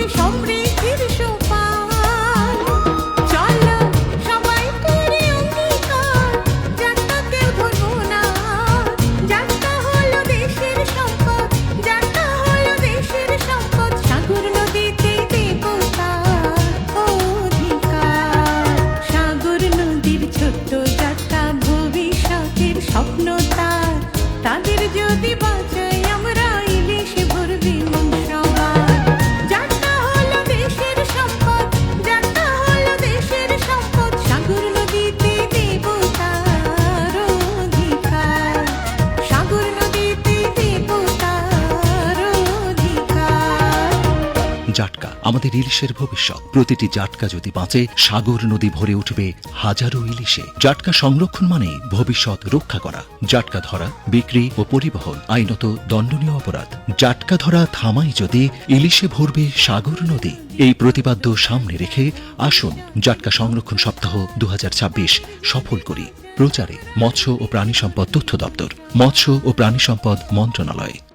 সমৃদ্ধির সোপান। চলো সবাই করি অঙ্গীকার, জাটকা কেউ ধরবো না। জাটকা হলো দেশের সম্পদ, জাটকা হলো দেশের সম্পদ। সাগর নদীতে দেব তার অধিকার। সাগর নদীর ছোট্ট জাটকা ভবিষ্যতের স্বপ্ন তার। তাদের যদি বাঁচাই আমরা, ইলিশে ভরবে মন সবার। জাটকা হলো দেশের সম্পদ, জাটকা হলো দেশের সম্পদ। সাগর নদীতে দেব তার অধিকার। সাগর নদীতে দেব তার অধিকার। জাটকা আমাদের ইলিশের ভবিষ্যৎ। প্রতিটি জাটকা যদি বাঁচে, সাগর নদী ভরে উঠবে হাজারো ইলিশে। জাটকা সংরক্ষণ মানে ভবিষ্যৎ রক্ষা করা। জাটকা ধরা, বিক্রি ও পরিবহন আইনত দণ্ডনীয় অপরাধ। জাটকা ধরা থামাই যদি, ইলিশে ভরবে সাগর নদী। এই প্রতিপাদ্য সামনে রেখে আসুন জাটকা সংরক্ষণ সপ্তাহ 2026 সফল করি। প্রচারে মৎস্য ও প্রাণী সম্পদ তথ্য দপ্তর, মৎস্য ও প্রাণী সম্পদ মন্ত্রণালয়।